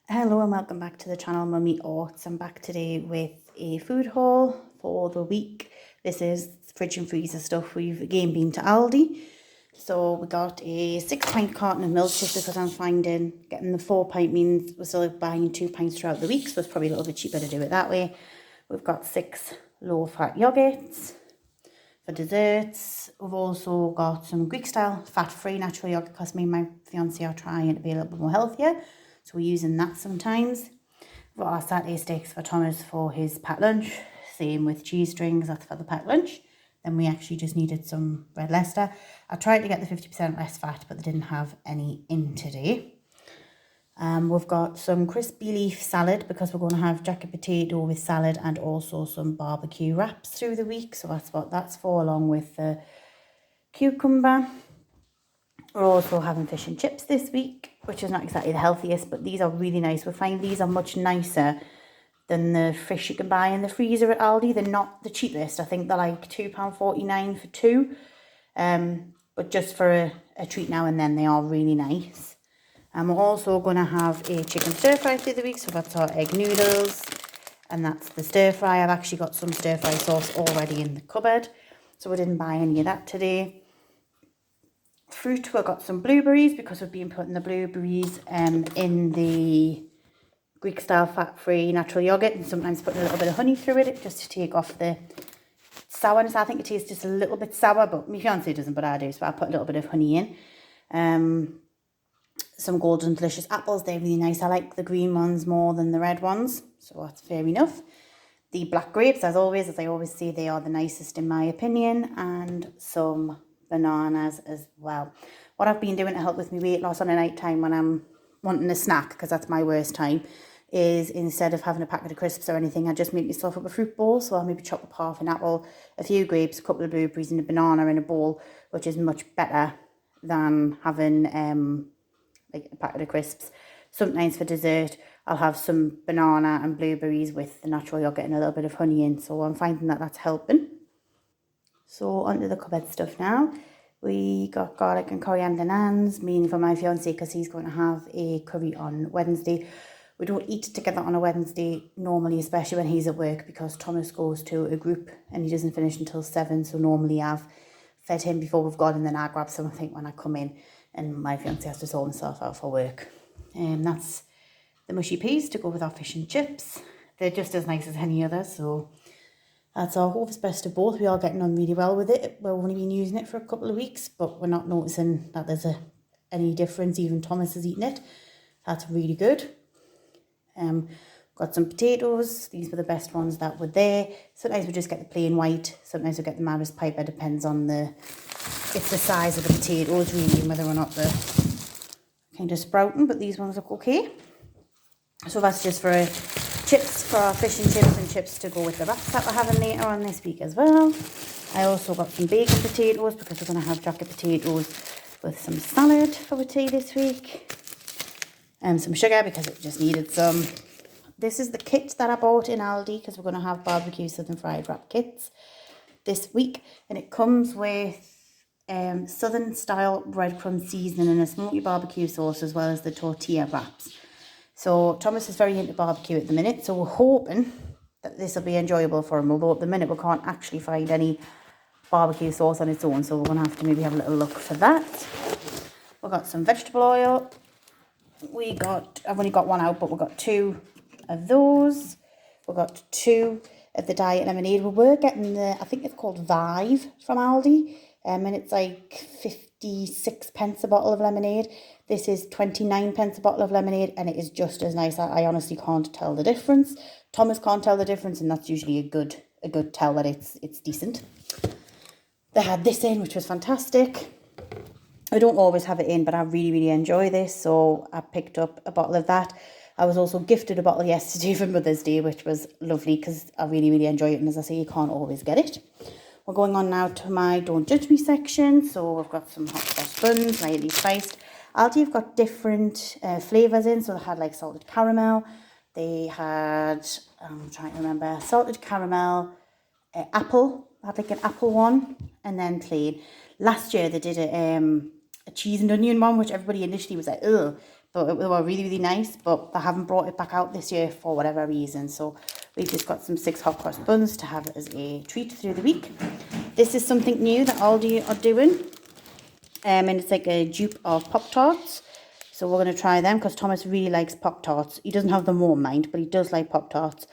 Hello and welcome back to the channel Mummy Oats. I'm back today with a food haul for the week. This is fridge and freezer stuff. We've again been to Aldi. So we got a 6-pint carton of milk just because I'm finding getting the 4-pint means we're still buying 2 pints throughout the week, so it's probably a little bit cheaper to do it that way. We've got 6 low-fat yogurts for desserts. We've also got some Greek style fat-free natural yogurt because me and my fiance are trying to be a little bit more healthier. So we're using that sometimes. We've got our Saturday steaks for Thomas for his packed lunch. Same with cheese strings, that's for the packed lunch. Then we actually just needed some red Leicester. I tried to get the 50% less fat, but they didn't have any in today. We've got some crispy leaf salad because we're going to have jacket potato with salad and also some barbecue wraps through the week. So that's what that's for, along with the cucumber. We're also having fish and chips this week, which is not exactly the healthiest, but these are really nice. We find these are much nicer than the fish you can buy in the freezer at Aldi. They're not the cheapest. I think they're like £2.49 for 2. But just for a treat now and then, they are really nice. And we're also going to have a chicken stir fry through the week. So that's our egg noodles. And that's the stir fry. I've actually got some stir fry sauce already in the cupboard. So we didn't buy any of that today. Fruit, we've got some blueberries because we've been putting the blueberries in the Greek style fat-free natural yogurt and sometimes putting a little bit of honey through it just to take off the sourness. I think it tastes just a little bit sour, but my fiance doesn't, but I do, so I put a little bit of honey in. Some golden delicious apples, they're really nice. I like the green ones more than the red ones, so that's fair enough. The black grapes, as I always say, they are the nicest in my opinion, and some bananas as well. What I've been doing to help with my weight loss on a night time when I'm wanting a snack, because that's my worst time, is instead of having a packet of crisps or anything, I just make myself up a fruit bowl. So I'll maybe chop up half an apple, a few grapes, a couple of blueberries and a banana in a bowl, which is much better than having like a packet of crisps. Sometimes for dessert I'll have some banana and blueberries with the natural yogurt and a little bit of honey in, so I'm finding that that's helping. So onto the cupboard stuff now. We got garlic and coriander naans, mainly for my fiance because he's going to have a curry on Wednesday. We don't eat together on a Wednesday normally, especially when he's at work, because Thomas goes to a group and he doesn't finish until 7. So normally I've fed him before we've gone and then I grab something when I come in and my fiance has to sort himself out for work. That's the mushy peas to go with our fish and chips. They're just as nice as any other, so that's our hope. It's best of both. We are getting on really well with it. We've only been using it for a couple of weeks, but we're not noticing that there's any difference. Even Thomas is eating it. That's really good. Got some potatoes. These were the best ones that were there. Sometimes we just get the plain white. Sometimes we get the Maris Piper. Depends on it's the size of the potatoes really, and whether or not they're kind of sprouting. But these ones look okay. So that's just for chips, for our fish and chips to go with the wraps that we're having later on this week as well. I also got some bacon potatoes because we're going to have jacket potatoes with some salad for tea this week. And some sugar because it just needed some. This is the kit that I bought in Aldi because we're going to have barbecue southern fried wrap kits this week. And it comes with southern style breadcrumb seasoning and a smoky barbecue sauce, as well as the tortilla wraps. So Thomas is very into barbecue at the minute, so we're hoping that this will be enjoyable for him, although at the minute we can't actually find any barbecue sauce on its own, so we're going to have to maybe have a little look for that. We've got some vegetable oil. I've only got one out, but we've got 2 of those. We've got 2 of the diet lemonade. We were getting I think it's called Vive from Aldi, and it's like 56 pence a bottle of lemonade. This is 29 pence a bottle of lemonade, and it is just as nice. I honestly can't tell the difference. Thomas can't tell the difference, and that's usually a good tell that it's decent. They had this in, which was fantastic. I don't always have it in, but I really, really enjoy this, so I picked up a bottle of that. I was also gifted a bottle yesterday for Mother's Day, which was lovely because I really, really enjoy it, and as I say, you can't always get it. We're going on now to my Don't Judge Me section. So we've got some hot sauce buns, lightly spiced. Aldi have got different flavours in. So they had like salted caramel. They had, I'm trying to remember, salted caramel, apple. They had like an apple one, and then plain. Last year they did a cheese and onion one, which everybody initially was like, ugh. thought they were really, really nice, but they haven't brought it back out this year for whatever reason. So we've just got some 6 hot cross buns to have as a treat through the week. This is something new that Aldi are doing. And it's like a dupe of Pop-Tarts. So we're going to try them because Thomas really likes Pop-Tarts. He doesn't have them more, mind, but he does like Pop-Tarts.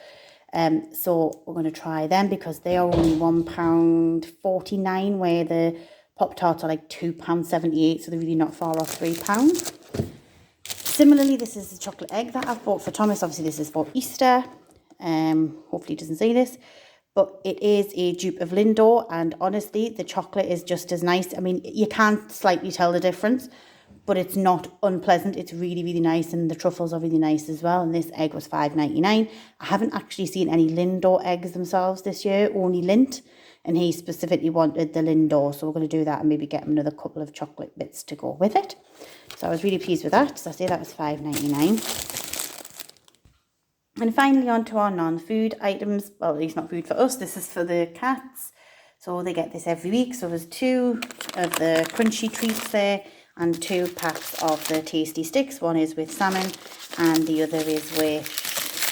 So we're going to try them because they are only £1.49, where the Pop-Tarts are like £2.78, so they're really not far off £3. Similarly, this is the chocolate egg that I've bought for Thomas. Obviously, this is for Easter. Hopefully he doesn't see this. But it is a dupe of Lindor, and honestly, the chocolate is just as nice. I mean, you can slightly tell the difference, but it's not unpleasant. It's really, really nice, and the truffles are really nice as well. And this egg was $5.99. I haven't actually seen any Lindor eggs themselves this year, only Lindt, and he specifically wanted the Lindor, so we're going to do that and maybe get him another couple of chocolate bits to go with it. So I was really pleased with that. So I say that was $5.99. And finally, on to our non-food items. Well, at least not food for us. This is for the cats. So they get this every week. So there's 2 of the crunchy treats there and 2 packs of the tasty sticks. One is with salmon and the other is with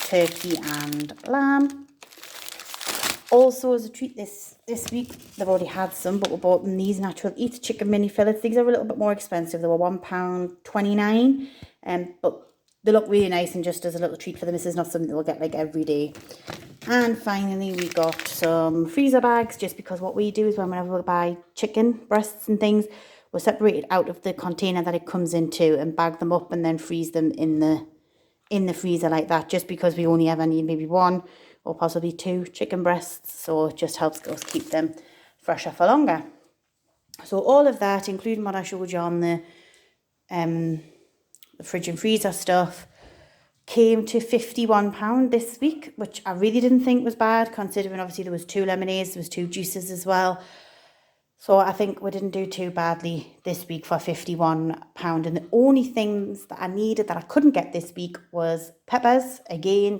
turkey and lamb. Also, as a treat this week, they've already had some, but we bought them these Natural Eats chicken mini fillets. These are a little bit more expensive. They were £1.29, but they look really nice, and just as a little treat for them. This is not something that we'll get like every day. And finally, we got some freezer bags, just because what we do is whenever we buy chicken breasts and things, we'll separate it out of the container that it comes into and bag them up and then freeze them in the freezer like that, just because we only ever need maybe 1 or possibly 2 chicken breasts. So it just helps us keep them fresher for longer. So all of that, including what I showed you on the fridge and freezer stuff, came to £51 this week, which I really didn't think was bad, considering obviously there was 2 lemonades, there was 2 juices as well. So I think we didn't do too badly this week for £51. And the only things that I needed that I couldn't get this week was peppers. Again,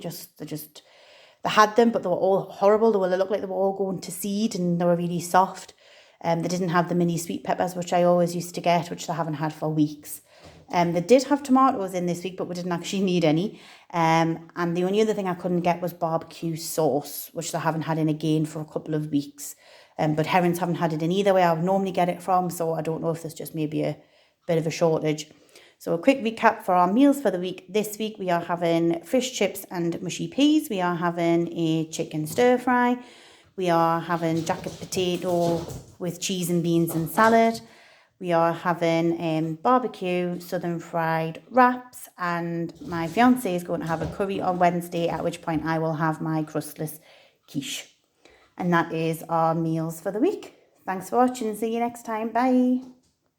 they had them, but they were all horrible. They looked like they were all going to seed, and they were really soft. They didn't have the mini sweet peppers, which I always used to get, which they haven't had for weeks. They did have tomatoes in this week, but we didn't actually need any. And the only other thing I couldn't get was barbecue sauce, which they haven't had in again for a couple of weeks. But Herons haven't had it in either way I would normally get it from, so I don't know if there's just maybe a bit of a shortage. So a quick recap for our meals for the week. This week we are having fish chips and mushy peas. We are having a chicken stir fry. We are having jacket potato with cheese and beans and salad. We are having barbecue southern fried wraps, and my fiance is going to have a curry on Wednesday, at which point I will have my crustless quiche. And that is our meals for the week. Thanks for watching. See you next time. Bye.